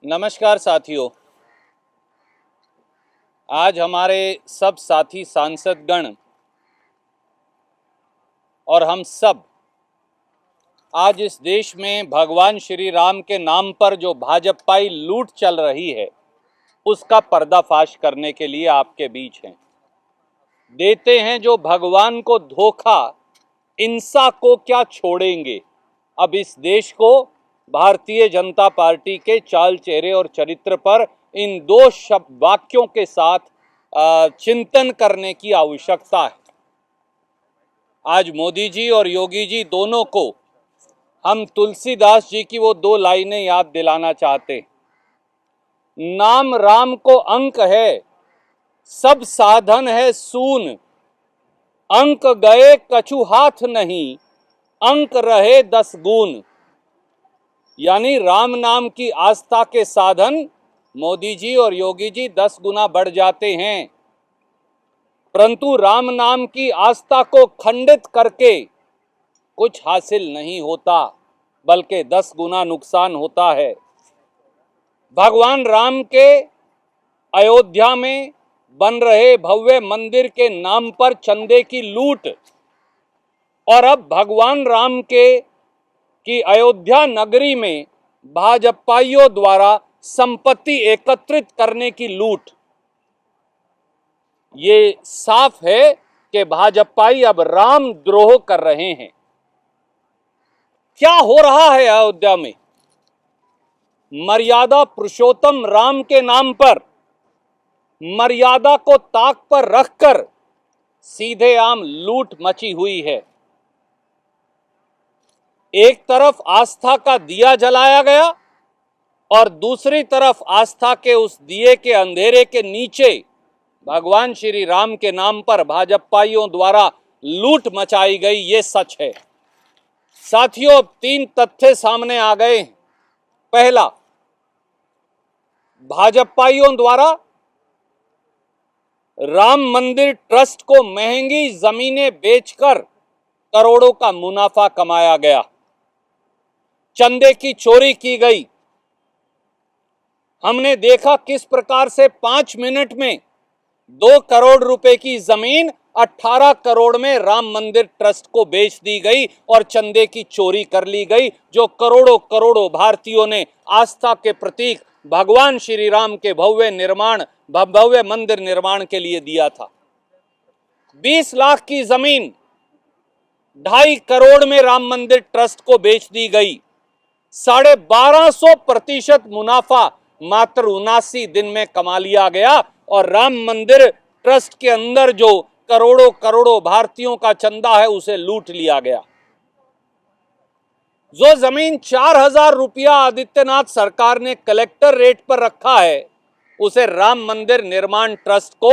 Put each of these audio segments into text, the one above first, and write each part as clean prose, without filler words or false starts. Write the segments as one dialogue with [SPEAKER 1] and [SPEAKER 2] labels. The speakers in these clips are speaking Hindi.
[SPEAKER 1] नमस्कार साथियों। आज हमारे सब साथी सांसदगण और हम सब आज इस देश में भगवान श्री राम के नाम पर जो भाजपाई लूट चल रही है उसका पर्दाफाश करने के लिए आपके बीच हैं। देते हैं जो भगवान को धोखा, इंसा को क्या छोड़ेंगे। अब इस देश को भारतीय जनता पार्टी के चाल चेहरे और चरित्र पर इन दो शब्द वाक्यों के साथ चिंतन करने की आवश्यकता है। आज मोदी जी और योगी जी दोनों को हम तुलसीदास जी की वो दो लाइनें याद दिलाना चाहते। नाम राम को अंक है, सब साधन है सून, अंक गए कछु हाथ नहीं, अंक रहे 10 गुण। यानी राम नाम की आस्था के साधन मोदी जी और योगी जी 10 गुना बढ़ जाते हैं, परंतु राम नाम की आस्था को खंडित करके कुछ हासिल नहीं होता, बल्कि 10 गुना नुकसान होता है। भगवान राम के अयोध्या में बन रहे भव्य मंदिर के नाम पर चंदे की लूट और अब भगवान राम की अयोध्या नगरी में भाजपाइयों द्वारा संपत्ति एकत्रित करने की लूट, ये साफ है कि भाजपाई अब राम द्रोह कर रहे हैं। क्या हो रहा है अयोध्या में? मर्यादा पुरुषोत्तम राम के नाम पर मर्यादा को ताक पर रखकर सीधे आम लूट मची हुई है। एक तरफ आस्था का दिया जलाया गया और दूसरी तरफ आस्था के उस दिए के अंधेरे के नीचे भगवान श्री राम के नाम पर भाजपाइयों द्वारा लूट मचाई गई, ये सच है। साथियों, 3 तथ्य सामने आ गए। पहला, भाजपाइयों द्वारा राम मंदिर ट्रस्ट को महंगी जमीनें बेचकर करोड़ों का मुनाफा कमाया गया, चंदे की चोरी की गई। हमने देखा किस प्रकार से 5 मिनट में 2 करोड़ रुपए की जमीन 18 करोड़ में राम मंदिर ट्रस्ट को बेच दी गई और चंदे की चोरी कर ली गई, जो करोड़ों करोड़ों भारतीयों ने आस्था के प्रतीक भगवान श्री राम के भव्य मंदिर निर्माण के लिए दिया था। 20 लाख की जमीन 2.5 करोड़ में राम मंदिर ट्रस्ट को बेच दी गई। 1250% मुनाफा मात्र 79 दिन में कमा लिया गया और राम मंदिर ट्रस्ट के अंदर जो करोड़ों करोड़ों भारतीयों का चंदा है उसे लूट लिया गया। जो जमीन 4,000 रुपया आदित्यनाथ सरकार ने कलेक्टर रेट पर रखा है, उसे राम मंदिर निर्माण ट्रस्ट को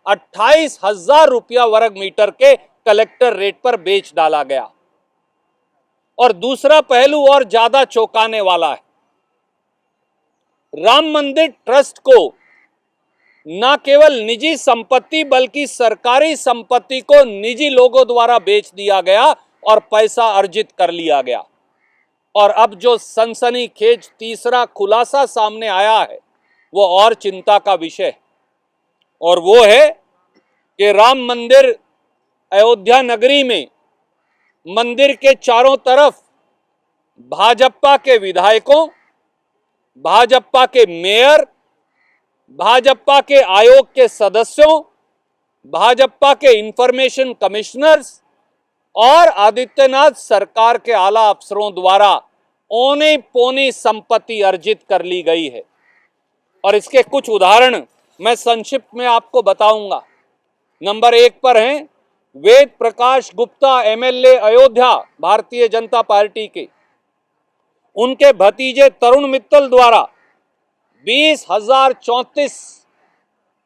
[SPEAKER 1] 28,000 रुपया वर्ग मीटर के कलेक्टर रेट पर बेच डाला गया। और दूसरा पहलू और ज्यादा चौंकाने वाला है। राम मंदिर ट्रस्ट को न केवल निजी संपत्ति बल्कि सरकारी संपत्ति को निजी लोगों द्वारा बेच दिया गया और पैसा अर्जित कर लिया गया। और अब जो सनसनीखेज तीसरा खुलासा सामने आया है वो और चिंता का विषय है, और वो है कि राम मंदिर अयोध्या नगरी में मंदिर के चारों तरफ भाजपा के विधायकों, भाजपा के मेयर, भाजपा के आयोग के सदस्यों, भाजपा के इंफॉर्मेशन कमिश्नर्स और आदित्यनाथ सरकार के आला अफसरों द्वारा औने पौने संपत्ति अर्जित कर ली गई है। और इसके कुछ उदाहरण मैं संक्षिप्त में आपको बताऊंगा। नंबर 1 पर हैं वेद प्रकाश गुप्ता, एमएलए अयोध्या, भारतीय जनता पार्टी के। उनके भतीजे तरुण मित्तल द्वारा 20,034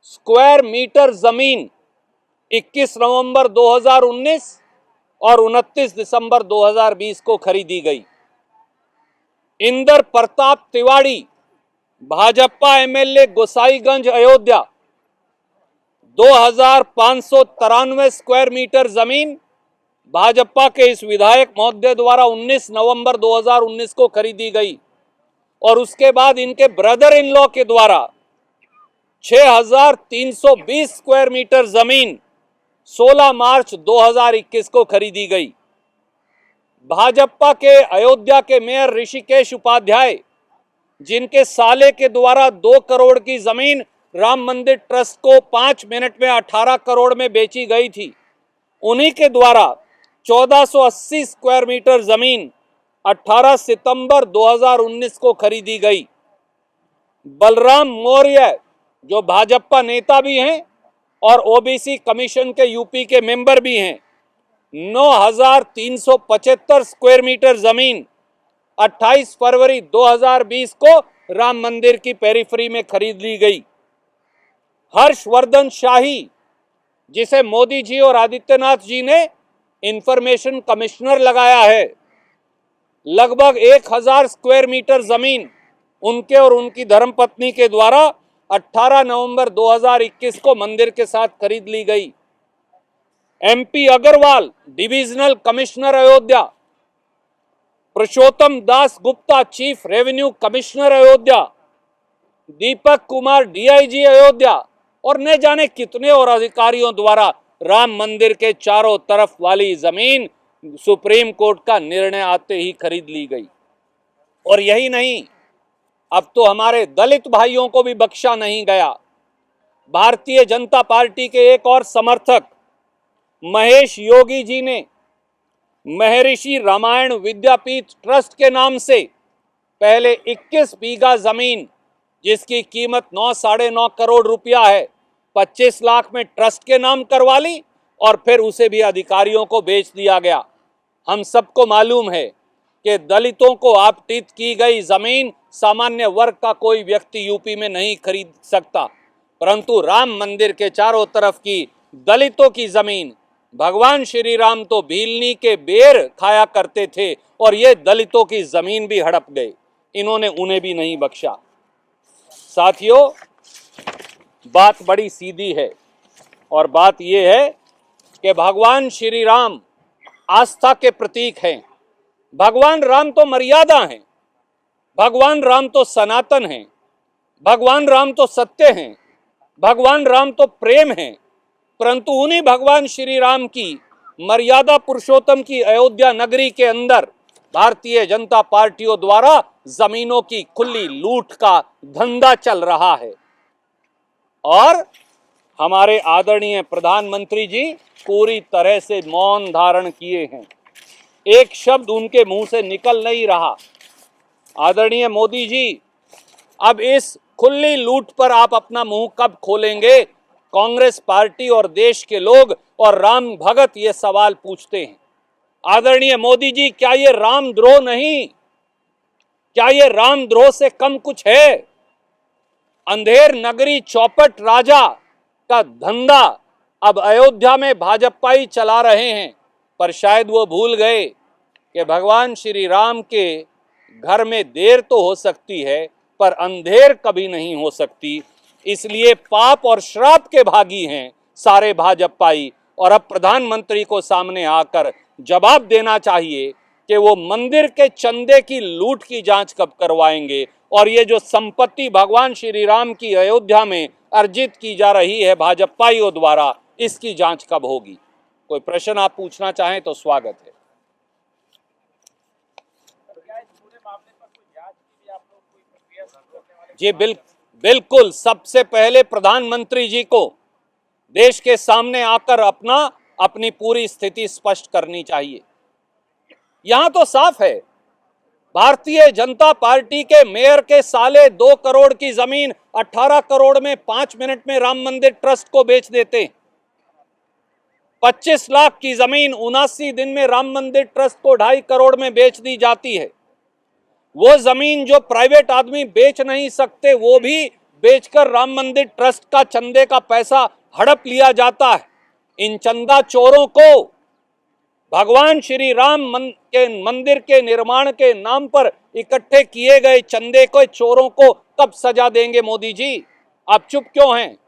[SPEAKER 1] स्क्वायर मीटर जमीन 21 नवंबर 2019 और 29 दिसंबर 2020 को खरीदी गई। Inder Pratap Tiwari, Bhajpa MLA Gosaiganj Ayodhya, 2,593 square metre जमीन भाजपा के इस विधायक महोदय द्वारा 19 नवंबर 2019 को खरीदी गई। और उसके बाद इनके ब्रदर इन लॉ के द्वारा 6,320 स्क्वायर मीटर जमीन 16 मार्च 2021 को खरीदी गई। भाजपा के अयोध्या के मेयर ऋषिकेश उपाध्याय, जिनके साले के द्वारा 2 करोड़ की जमीन राम मंदिर ट्रस्ट को 5 मिनट में 18 करोड़ में बेची गई थी, उन्हीं के द्वारा 1480 स्क्वायर मीटर जमीन 18 सितंबर 2019 को खरीदी गई। बलराम मौर्य, जो भाजपा नेता भी हैं और ओबीसी कमीशन के यूपी के मेंबर भी हैं, 9,375 स्क्वायर मीटर जमीन 28 फरवरी 2020 को राम मंदिर की पेरिफेरी में खरीद ली गई। हर्षवर्धन शाही, जिसे मोदी जी और आदित्यनाथ जी ने इंफॉर्मेशन कमिश्नर लगाया है, लगभग 1,000 स्क्वायर मीटर जमीन उनके और उनकी धर्मपत्नी के द्वारा 18 नवंबर 2021 को मंदिर के साथ खरीद ली गई। MP Agarwal, divisional commissioner Ayodhya, Purushottam Das Gupta, chief revenue commissioner Ayodhya, Deepak Kumar, DIG Ayodhya और न जाने कितने और अधिकारियों द्वारा राम मंदिर के चारों तरफ वाली जमीन सुप्रीम कोर्ट का निर्णय आते ही खरीद ली गई। और यही नहीं, अब तो हमारे दलित भाइयों को भी बख्शा नहीं गया। भारतीय जनता पार्टी के एक और समर्थक महेश योगी जी ने महर्षि रामायण विद्यापीठ ट्रस्ट के नाम से पहले 21 बीघा जमीन, जिसकी कीमत 9-9.5 करोड़ रुपया है, 25 लाख में ट्रस्ट के नाम करवा ली और फिर उसे भी अधिकारियों को बेच दिया गया। हम सबको मालूम है कि दलितों को आवंटित की गई जमीन सामान्य वर्ग का कोई व्यक्ति यूपी में नहीं खरीद सकता, परंतु राम मंदिर के चारों तरफ की दलितों की जमीन, भगवान श्री राम तो भीलनी के बेर खाया करते थे और ये दलितों की जमीन भी हड़प गए, इन्होंने उन्हें भी नहीं बख्शा। साथियों, बात बड़ी सीधी है और बात यह है कि भगवान श्री राम आस्था के प्रतीक हैं। भगवान राम तो मर्यादा हैं, भगवान राम तो सनातन हैं, भगवान राम तो सत्य हैं, भगवान राम तो प्रेम हैं, परंतु उन्हीं भगवान श्री राम की मर्यादा पुरुषोत्तम की अयोध्या नगरी के अंदर भारतीय जनता पार्टियों द्वारा जमीनों की खुली लूट का धंधा चल रहा है। और हमारे आदरणीय प्रधानमंत्री जी पूरी तरह से मौन धारण किए हैं, एक शब्द उनके मुंह से निकल नहीं रहा। आदरणीय मोदी जी, अब इस खुली लूट पर आप अपना मुंह कब खोलेंगे? कांग्रेस पार्टी और देश के लोग और राम भगत ये सवाल पूछते हैं। आदरणीय मोदी जी, क्या ये रामद्रोह नहीं? क्या ये रामद्रोह से कम कुछ है? अंधेर नगरी चौपट राजा का धंधा अब अयोध्या में भाजपाई चला रहे हैं, पर शायद वो भूल गए कि भगवान श्री राम के घर में देर तो हो सकती है पर अंधेर कभी नहीं हो सकती। इसलिए पाप और श्राप के भागी हैं सारे भाजपाई, और अब प्रधानमंत्री को सामने आकर जवाब देना चाहिए कि वो मंदिर के चंदे की लूट की जांच कब करवाएंगे और ये जो संपत्ति भगवान श्री राम की अयोध्या में अर्जित की जा रही है भाजपाइयों द्वारा, इसकी जांच कब होगी? कोई प्रश्न आप पूछना चाहें तो स्वागत है। जी बिल्कुल, सबसे पहले प्रधानमंत्री जी को देश के सामने आकर अपनी पूरी स्थिति स्पष्ट करनी चाहिए। यहां तो साफ है, भारतीय जनता पार्टी के मेयर के साले 2 करोड़ की जमीन 18 करोड़ में 5 मिनट में राम मंदिर ट्रस्ट को बेच देते हैं। 25 लाख की जमीन 79 दिन में राम मंदिर ट्रस्ट को 2.5 करोड़ में बेच दी जाती है। वो जमीन जो प्राइवेट आदमी बेच नहीं सकते, वो भी बेचकर राम मंदिर ट्रस्ट का चंदे का पैसा हड़प लिया जाता है। इन चंदा चोरों को भगवान श्री राम के मंदिर के निर्माण के नाम पर इकट्ठे किए गए चंदे को चोरों को कब सजा देंगे मोदी जी? आप चुप क्यों हैं?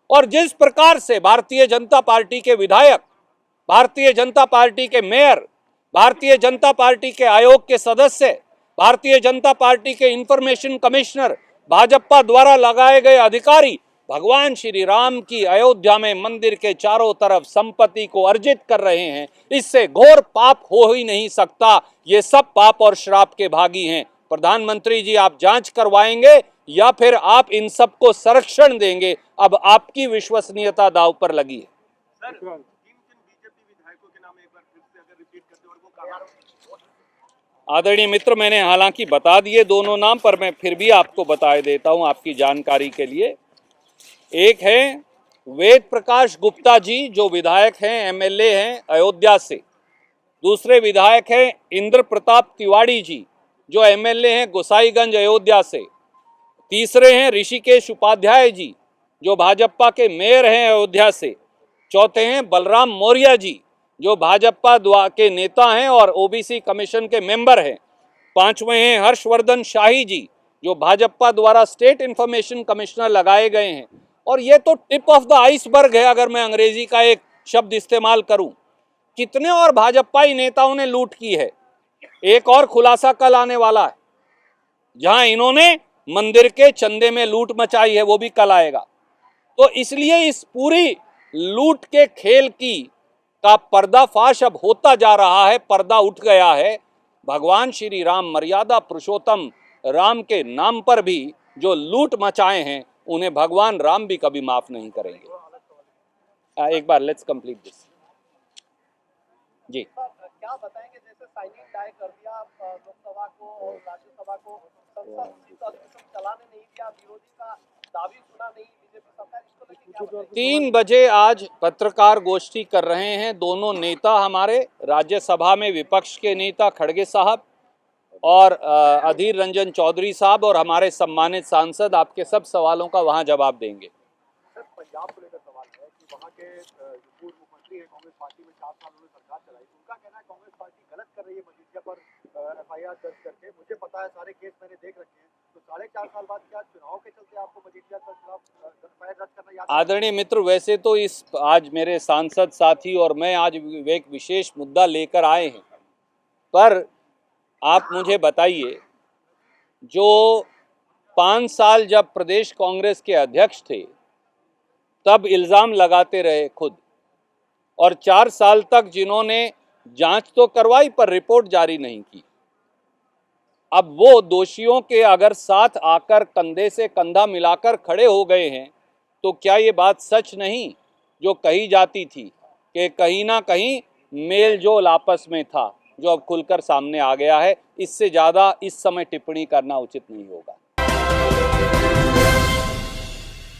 [SPEAKER 1] और जिस प्रकार से भारतीय जनता पार्टी के विधायक, भारतीय जनता पार्टी के मेयर, भारतीय जनता पार्टी के आयोग के सदस्य, भारतीय जनता पार्टी के इंफॉर्मेशन कमिश्नर, भाजपा द्वारा लगाए गए अधिकारी भगवान श्री राम की अयोध्या में मंदिर के चारों तरफ संपत्ति को अर्जित कर रहे हैं। इससे घोर पाप हो ही नहीं सकता। ये सब पाप और श्राप के भागी हैं। प्रधानमंत्री जी, आप जांच करवाएंगे या फिर आप इन सब को संरक्षण देंगे? अब आपकी विश्वसनीयता दांव पर लगी है।
[SPEAKER 2] सर, किन बीजेपी विधायकों के नाम एक बार फिर से अगर रिपीट करते और वो कहा?
[SPEAKER 1] आदरणीय मित्र, मैंने हालांकि बता दिए दोनों नाम, पर मैं फिर भी आपको बता देता हूं आपकी जानकारी के लिए। एक है वेद प्रकाश गुप्ता जी, जो विधायक हैं, एमएलए हैं अयोध्या से। दूसरे विधायक हैं इंद्र प्रताप तिवारी जी, जो एमएलए हैं गोसाईगंज अयोध्या से। तीसरे हैं ऋषिकेश उपाध्याय जी, जो भाजपा के मेयर हैं अयोध्या से। चौथे हैं बलराम मौर्य जी, जो भाजपा के नेता हैं और ओबीसी कमीशन के मेंबर हैं। पांचवें हैं हर्षवर्धन शाही जी, जो भाजपा द्वारा स्टेट इंफॉर्मेशन कमिश्नर लगाए गए हैं। और ये तो टिप ऑफ द आइसबर्ग है, अगर मैं अंग्रेजी का एक शब्द इस्तेमाल करूं। कितने और भाजपाई नेताओं ने लूट की है। एक और खुलासा कल आने वाला है, जहां इन्होंने मंदिर के चंदे में लूट मचाई है, वो भी कल आएगा। तो इसलिए इस पूरी लूट के खेल का पर्दाफाश अब होता जा रहा है, पर्दा उठ गया है। भगवान श्री राम, मर्यादा पुरुषोत्तम राम के नाम पर भी जो लूट मचाए हैं, उन्हें भगवान राम भी कभी माफ नहीं करेंगे। एक बार लेट्स कंप्लीट दिस जी।
[SPEAKER 2] क्या बताएंगे, जैसे साइनिंग डाई कर दिया लोकसभा को और राज्यसभा को, संसद सीट अधिवेशन चलाने नहीं दिया, विरोधी का दावी सुना नहीं बीजेपी सरकार, इसको लेकर क्या बताएंगे?
[SPEAKER 1] 3 बजे आज पत्रकार गोष्ठी कर रहे हैं दोनों नेता हमारे, राज्यसभा में विपक्ष के नेता खड़गे साहब और अधीर रंजन चौधरी साहब, और हमारे सम्मानित सांसद आपके सब सवालों का वहां जवाब देंगे।
[SPEAKER 2] सर, पंजाब को लेकर सवाल है कि वहाँ के पूर्व मुख्यमंत्री हैं, कांग्रेस पार्टी में 4 साल उन्होंने सरकार चलाई, उनका कहना है कांग्रेस पार्टी गलत कर रही है मजीठिया पर एफआईआर दर्ज करके। मुझे पता है, सारे केस मैंने देख रखे हैं। तो 4.5 साल बाद क्या चुनाव के चलते आपको मजीठिया के खिलाफ एफआईआर दर्ज करना याद?
[SPEAKER 1] आदरणीय मित्र, वैसे तो आज मेरे सांसद साथी और मैं आज एक विशेष मुद्दा लेकर आए हैं, पर आप मुझे बताइए, जो 5 साल जब प्रदेश कांग्रेस के अध्यक्ष थे तब इल्ज़ाम लगाते रहे खुद, और 4 साल तक जिन्होंने जांच तो करवाई पर रिपोर्ट जारी नहीं की, अब वो दोषियों के अगर साथ आकर कंधे से कंधा मिलाकर खड़े हो गए हैं, तो क्या ये बात सच नहीं जो कही जाती थी कि कहीं ना कहीं मेल जोल आपस में था, जो अब खुलकर सामने आ गया है? इससे ज़्यादा इस समय टिप्पणी करना उचित नहीं होगा।